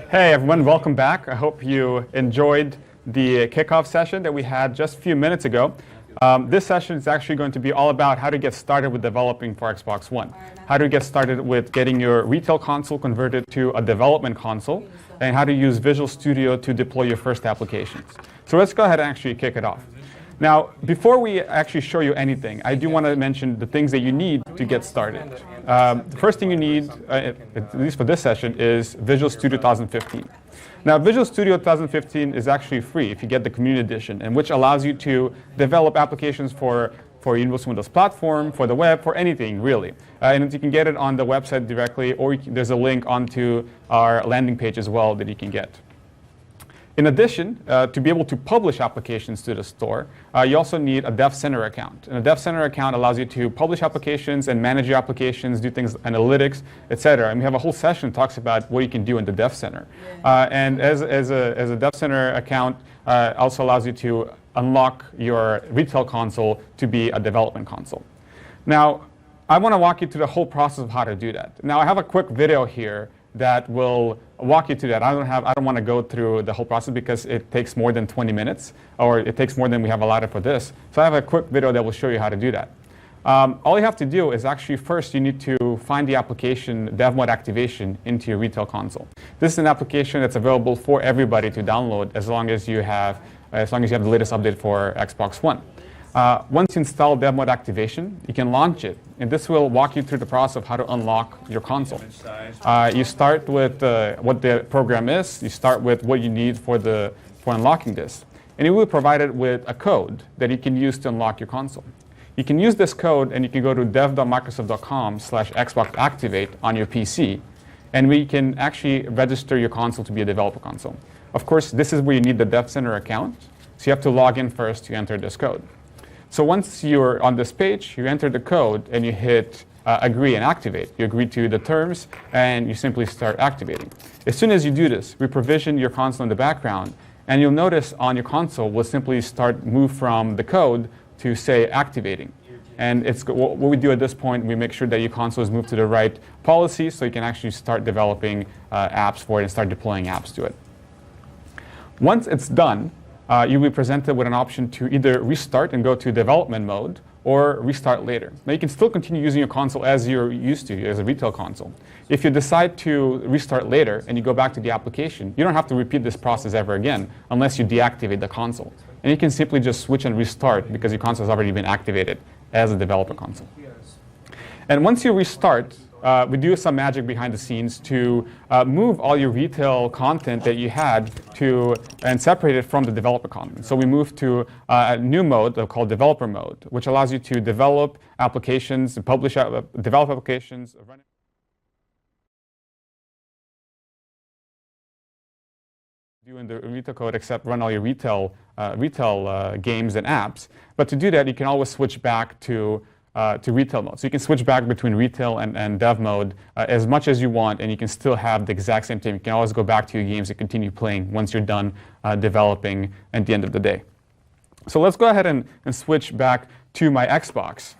Hey everyone, welcome back. I hope you enjoyed the kickoff session that we had just a few minutes ago. This session is actually going to be all about how to get started with developing for Xbox One. How to get started with getting your retail console converted to a development console, and how to use Visual Studio to deploy your first applications. So let's go ahead and actually kick it off. Now, before we actually show you anything, I do want to mention the things that you need to get started. The first thing you need, at least for this session, is Visual Studio 2015. Now, Visual Studio 2015 is actually free if you get the Community Edition, and which allows you to develop applications for Universal Windows Platform, for the web, for anything, really. And you can get it on the website directly, or there's a link onto our landing page as well that you can get. In addition, to be able to publish applications to the store, you also need a Dev Center account. And a Dev Center account allows you to publish applications and manage your applications, do things, analytics, etc. And we have a whole session that talks about what you can do in the Dev Center. And as a Dev Center account, also allows you to unlock your retail console to be a development console. Now, I want to walk you through the whole process of how to do that. Now, I have a quick video here that will walk you through that. I don't want to go through the whole process because it takes more than 20 minutes, or it takes more than we have allotted for this. So I have a quick video that will show you how to do that. All you have to do is actually first you need to find the application DevMod Activation into your retail console. This is an application that's available for everybody to download as long as you have the latest update for Xbox One. Once you install DevMod Activation, you can launch it, and this will walk you through the process of how to unlock your console. You start with what the program is. You start with what you need for unlocking this, and it will be provided with a code that you can use to unlock your console. You can use this code, and you can go to dev.microsoft.com/xboxactivate on your PC, and we can actually register your console to be a developer console. Of course, this is where you need the Dev Center account, so you have to log in first to enter this code. So once you're on this page, you enter the code and you hit agree and activate. You agree to the terms and you simply start activating. As soon as you do this, we provision your console in the background, and you'll notice on your console will simply move from the code to say activating. And what we do at this point, we make sure that your console is moved to the right policy so you can actually start developing apps for it and start deploying apps to it. Once it's done, you'll be presented with an option to either restart and go to development mode or restart later. Now you can still continue using your console as you're used to, as a retail console. If you decide to restart later and you go back to the application, you don't have to repeat this process ever again unless you deactivate the console. And you can simply just switch and restart because your console has already been activated as a developer console. And once you restart, we do some magic behind the scenes to move all your retail content that you had and separate it from the developer content. So we move to a new mode called developer mode, which allows you to develop applications, develop applications, run it. Do in the retail code except run all your retail games and apps. But to do that, you can always switch back to retail mode. So you can switch back between retail and dev mode as much as you want, and you can still have the exact same thing. You can always go back to your games and continue playing once you're done developing at the end of the day. So let's go ahead and switch back to my Xbox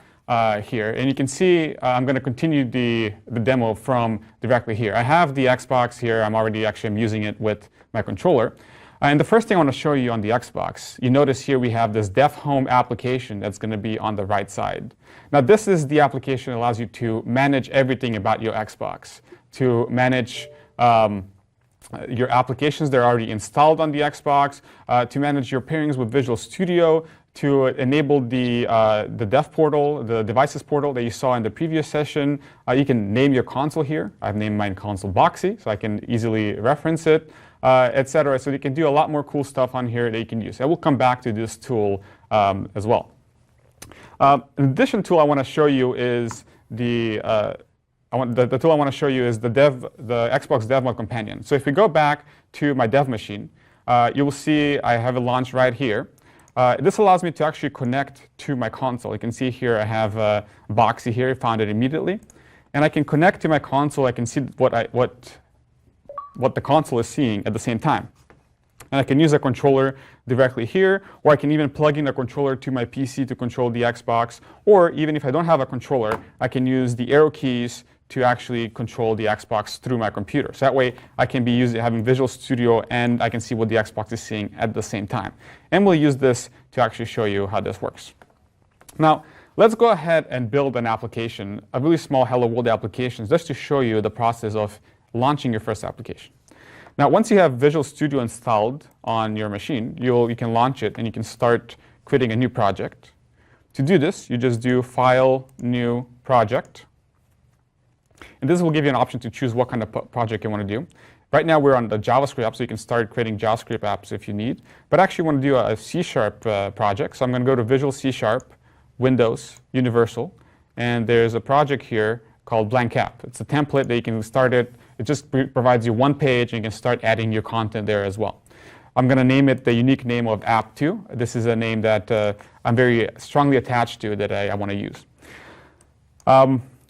here. And you can see I'm going to continue the demo from directly here. I have the Xbox here. I'm using it with my controller. And the first thing I want to show you on the Xbox, you notice here we have this Dev Home application that's going to be on the right side. Now this is the application that allows you to manage everything about your Xbox, to manage your applications that are already installed on the Xbox, to manage your pairings with Visual Studio, to enable the Dev portal, the devices portal that you saw in the previous session. You can name your console here. I've named mine Console Boxy, so I can easily reference it. Etc. So you can do a lot more cool stuff on here that you can use. I will come back to this tool as well. An additional tool I want to show you is the tool I want to show you is the Xbox DevMod Companion. So if we go back to my dev machine, you will see I have it launched right here. This allows me to actually connect to my console. You can see here I have Boxy here. I found it immediately, and I can connect to my console. I can see what the console is seeing at the same time. And I can use a controller directly here, or I can even plug in a controller to my PC to control the Xbox, or even if I don't have a controller, I can use the arrow keys to actually control the Xbox through my computer. So that way I can be having Visual Studio and I can see what the Xbox is seeing at the same time. And we'll use this to actually show you how this works. Now, let's go ahead and build an application, a really small Hello World application, just to show you the process of launching your first application. Now, once you have Visual Studio installed on your machine, you can launch it and you can start creating a new project. To do this, you just do File, New Project. And this will give you an option to choose what kind of project you want to do. Right now, we're on the JavaScript app, so you can start creating JavaScript apps if you need. But I actually want to do a C# project. So I'm going to go to Visual C#, Windows, Universal. And there's a project here called Blank App. It's a template that you can start it. It just provides you one page, and you can start adding your content there as well. I'm going to name it the unique name of App2. This is a name that I'm very strongly attached to that I want to use.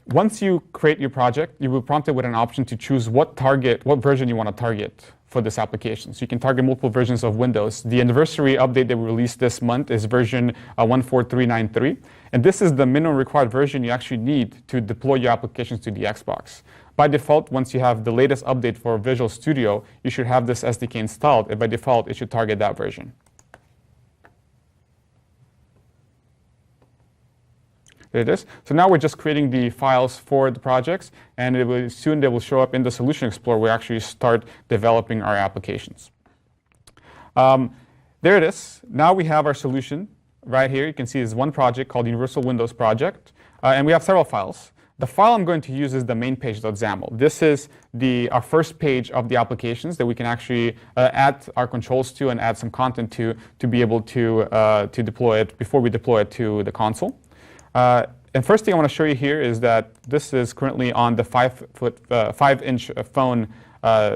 Once you create your project, you will be prompted with an option to choose what version you want to target for this application. So you can target multiple versions of Windows. The anniversary update that we released this month is version 14393. And this is the minimum required version you actually need to deploy your applications to the Xbox. By default, once you have the latest update for Visual Studio, you should have this SDK installed, and by default, it should target that version. There it is. So now we're just creating the files for the projects, and soon they will show up in the Solution Explorer where we actually start developing our applications. There it is. Now we have our solution right here. You can see there's one project called Universal Windows Project, and we have several files. The file I'm going to use is the main page.xaml. This is our first page of the applications that we can actually add our controls to and add some content to be able to deploy it before we deploy it to the console. And first thing I want to show you here is that this is currently on the 5-inch phone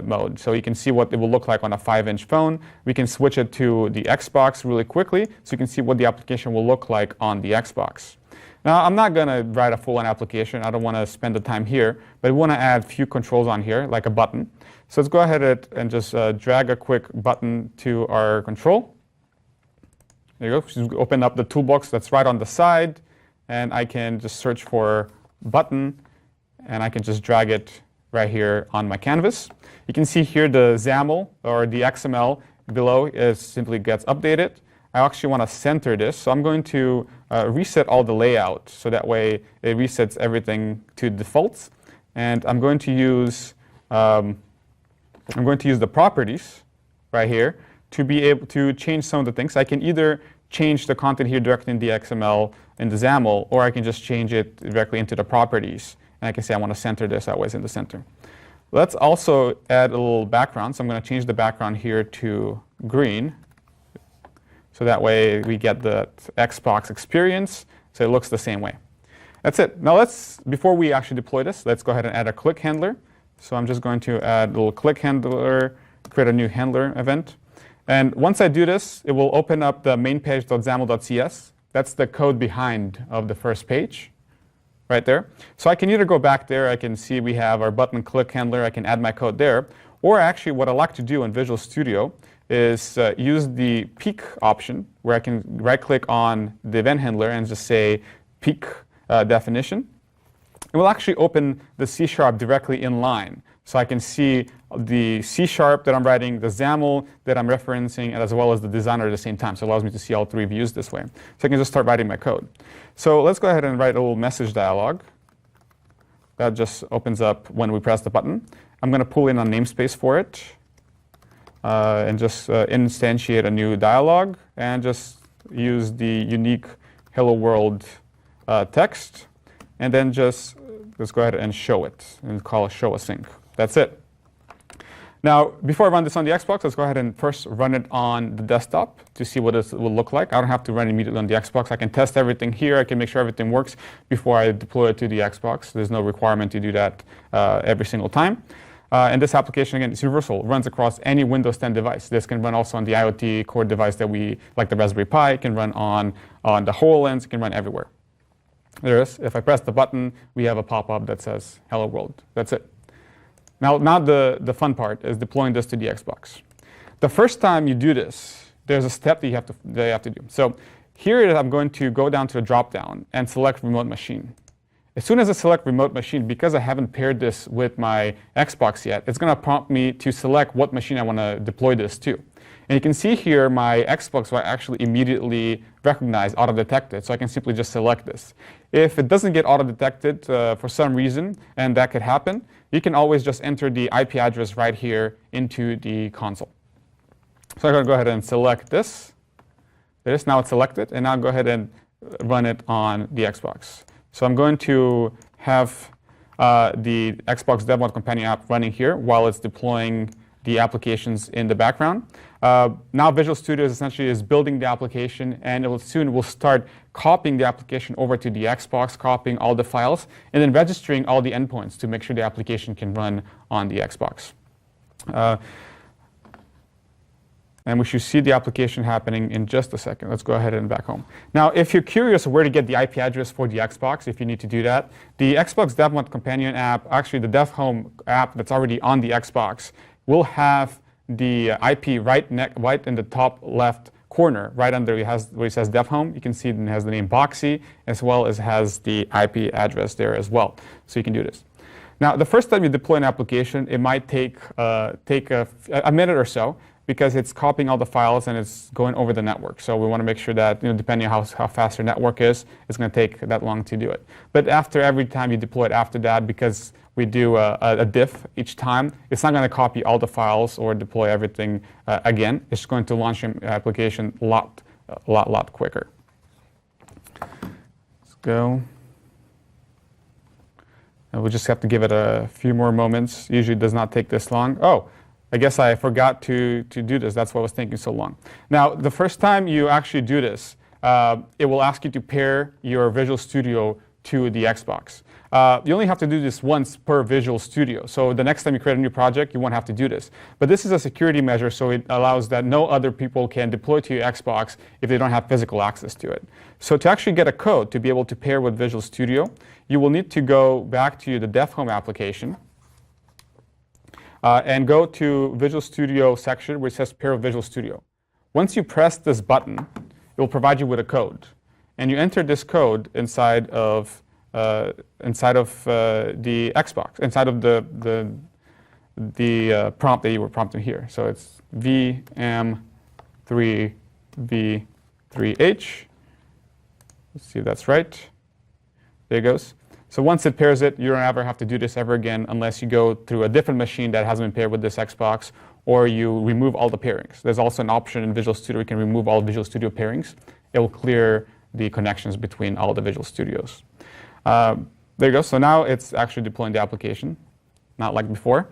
mode. So you can see what it will look like on a 5-inch phone. We can switch it to the Xbox really quickly so you can see what the application will look like on the Xbox. Now, I'm not going to write a full-on application. I don't want to spend the time here, but we want to add a few controls on here, like a button. So let's go ahead and just drag a quick button to our control. There you go. Just open up the toolbox that's right on the side, and I can just search for button, and I can just drag it right here on my canvas. You can see here the XAML, or the XML below, simply gets updated. I actually want to center this, so I'm going to reset all the layout, so that way it resets everything to defaults. And I'm going to use the properties right here to be able to change some of the things. I can either change the content here directly in the XML in the XAML, or I can just change it directly into the properties. And I can say I want to center this, that way it's in the center. Let's also add a little background. So I'm going to change the background here to green. So that way we get the Xbox experience, so it looks the same way. That's it. Now before we actually deploy this, let's go ahead and add a click handler. So I'm just going to add a little click handler, create a new handler event. And once I do this, it will open up the main page.xaml.cs. That's the code behind of the first page, right there. So I can either go back there, I can see we have our button click handler, I can add my code there. Or actually what I like to do in Visual Studio is use the peek option, where I can right-click on the event handler and just say peek definition. It will actually open the C# directly in line. So I can see the C# that I'm writing, the XAML that I'm referencing, as well as the designer at the same time. So it allows me to see all three views this way. So I can just start writing my code. So let's go ahead and write a little message dialog. That just opens up when we press the button. I'm going to pull in a namespace for it. And just instantiate a new dialog and just use the unique hello world text, and then just let's go ahead and show it and call it show async. That's it. Now, before I run this on the Xbox, let's go ahead and first run it on the desktop to see what it will look like. I don't have to run it immediately on the Xbox. I can test everything here. I can make sure everything works before I deploy it to the Xbox. There's no requirement to do that every single time. And this application, again, is universal. It runs across any Windows 10 device. This can run also on the IoT core device that like the Raspberry Pi. It can run on the HoloLens. It can run everywhere. There it is. If I press the button, we have a pop-up that says Hello World. That's it. Now the fun part is deploying this to the Xbox. The first time you do this, there's a step that you have to do. So here I'm going to go down to the drop-down and select Remote Machine. As soon as I select remote machine, because I haven't paired this with my Xbox yet, it's going to prompt me to select what machine I want to deploy this to. And you can see here my Xbox will actually immediately recognize auto-detected, so I can simply just select this. If it doesn't get auto-detected for some reason, and that could happen, you can always just enter the IP address right here into the console. So I'm going to go ahead and select this. Now it's selected, and now go ahead and run it on the Xbox. So I'm going to have the Xbox DevMod Companion app running here while it's deploying the applications in the background. Now Visual Studio essentially is building the application, and it will soon start copying the application over to the Xbox, copying all the files, and then registering all the endpoints to make sure the application can run on the Xbox. And we should see the application happening in just a second. Let's go ahead and back home. Now, if you're curious where to get the IP address for the Xbox, if you need to do that, the Xbox DevMod Companion app, actually the DevHome app that's already on the Xbox, will have the IP right in the top left corner, right under where it says DevHome. You can see it has the name Boxy, as well as has the IP address there as well. So you can do this. Now, the first time you deploy an application, it might take a minute or so, because it's copying all the files and it's going over the network. So we want to make sure that, depending on how fast your network is, it's going to take that long to do it. But after every time you deploy it after that, because we do a diff each time, it's not going to copy all the files or deploy everything again. It's going to launch your application a lot quicker. Let's go. And we'll just have to give it a few more moments. Usually it does not take this long. Oh, I guess I forgot to do this. That's why it was taking so long. Now, the first time you actually do this, it will ask you to pair your Visual Studio to the Xbox. You only have to do this once per Visual Studio. So the next time you create a new project, you won't have to do this. But this is a security measure, so it allows that no other people can deploy to your Xbox if they don't have physical access to it. So to actually get a code to be able to pair with Visual Studio, you will need to go back to the DevHome application. And go to Visual Studio section where it says Pair with Visual Studio. Once you press this button, it will provide you with a code. And you enter this code inside of the Xbox, inside of the prompt that you were prompting here. So it's VM3V3H. Let's see if that's right. There it goes. So once it pairs it, you don't ever have to do this ever again unless you go through a different machine that hasn't been paired with this Xbox, or you remove all the pairings. There's also an option in Visual Studio, you can remove all Visual Studio pairings. It will clear the connections between all the Visual Studios. There you go. So now it's actually deploying the application, not like before.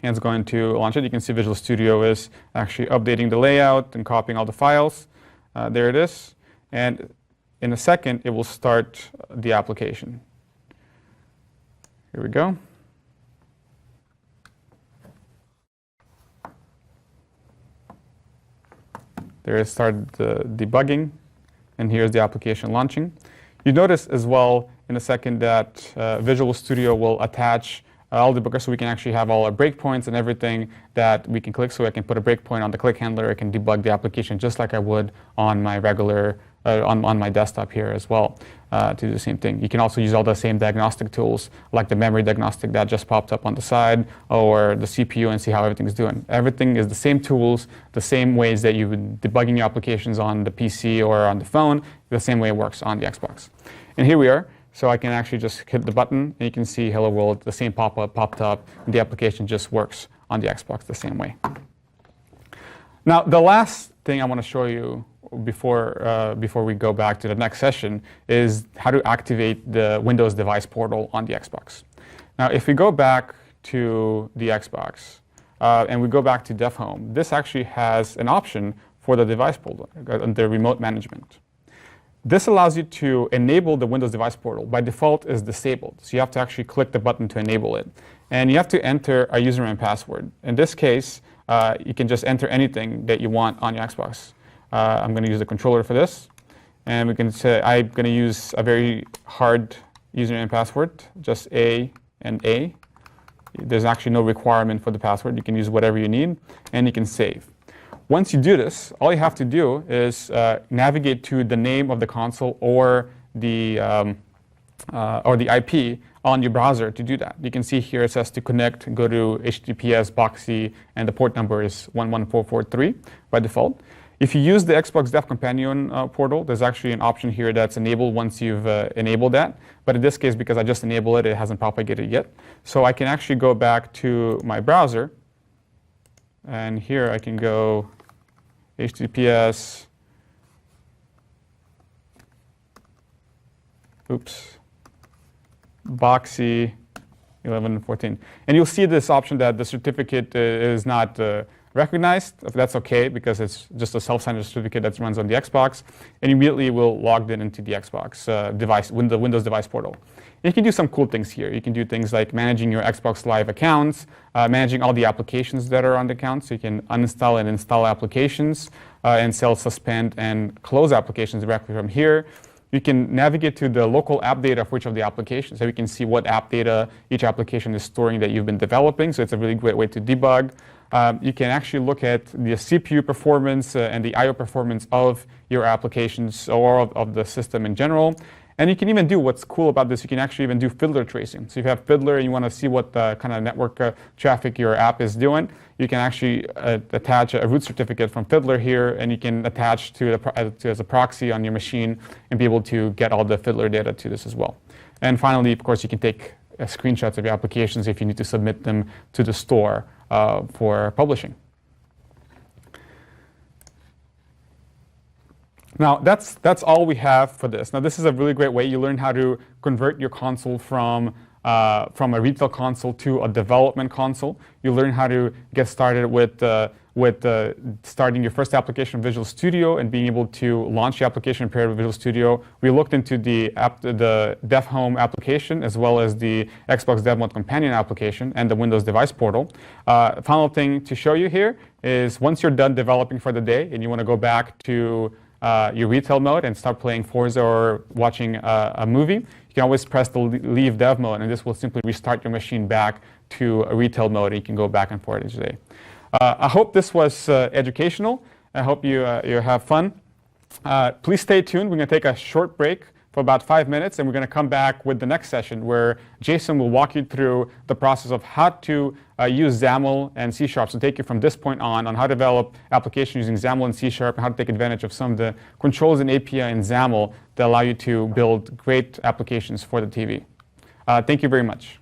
And it's going to launch it. You can see Visual Studio is actually updating the layout and copying all the files. There it is. And in a second, it will start the application. Here we go. There it started debugging, and here's the application launching. You notice as well in a second that Visual Studio will attach all the debuggers, so we can actually have all our breakpoints and everything that we can click. So I can put a breakpoint on the click handler. I can debug the application just like I would on my regular on my desktop here as well to do the same thing. You can also use all the same diagnostic tools like the memory diagnostic that just popped up on the side, or the CPU, and see how everything is doing. Everything is the same tools, the same ways that you would debugging your applications on the PC or on the phone, the same way it works on the Xbox. And here we are. So I can actually just hit the button, and you can see Hello World, the same pop-up popped up, and the application just works on the Xbox the same way. Now, the last thing I want to show you before we go back to the next session is how to activate the Windows Device Portal on the Xbox. Now, if we go back to the Xbox and we go back to DevHome, this actually has an option for the device portal under remote management. This allows you to enable the Windows Device Portal. By default, is disabled. So you have to actually click the button to enable it. And you have to enter a username and password. In this case, you can just enter anything that you want on your Xbox. I'm going to use the controller for this. And we can say I'm going to use a very hard username and password, just A and A. There's actually no requirement for the password. You can use whatever you need, and you can save. Once you do this, all you have to do is navigate to the name of the console or the or the IP on your browser to do that. You can see here it says to connect, go to HTTPS Boxee, and the port number is 11443 by default. If you use the Xbox Dev Companion portal, there's actually an option here that's enabled once you've enabled that. But in this case, because I just enabled it, it hasn't propagated yet. So I can actually go back to my browser. And here I can go HTTPS, Boxee 11 and 14. And you'll see this option that the certificate is not recognized. That's OK, because it's just a self-signed certificate that runs on the Xbox. And immediately will log in into the Xbox device, the Windows device portal. And you can do some cool things here. You can do things like managing your Xbox Live accounts, managing all the applications that are on the account. So you can uninstall and install applications, and suspend and close applications directly from here. You can navigate to the local app data for each of the applications. So you can see what app data each application is storing that you've been developing. So it's a really great way to debug. You can actually look at the CPU performance and the I/O performance of your applications or of the system in general. And you can even do, what's cool about this, you can actually even do fiddler tracing. So if you have fiddler and you want to see what the kind of network traffic your app is doing, you can actually attach a root certificate from fiddler here, and you can attach to as a proxy on your machine and be able to get all the fiddler data to this as well. And finally, of course, you can take screenshots of your applications if you need to submit them to the store for publishing. Now, that's all we have for this. Now, this is a really great way. You learn how to convert your console from a retail console to a development console. You learn how to get started with starting your first application in Visual Studio and being able to launch the application paired with Visual Studio. We looked into the Dev Home application as well as the Xbox Dev Mode Companion application and the Windows Device Portal. Final thing to show you here is once you're done developing for the day and you want to go back to your retail mode and start playing Forza or watching a movie, you can always press the leave dev mode, and this will simply restart your machine back to a retail mode, and you can go back and forth each day. I hope this was educational. I hope you have fun. Please stay tuned. We're going to take a short break for about 5 minutes, and we're going to come back with the next session where Jason will walk you through the process of how to use XAML and C#. So take you from this point on how to develop applications using XAML and C# and how to take advantage of some of the controls and API in XAML that allow you to build great applications for the TV. Thank you very much.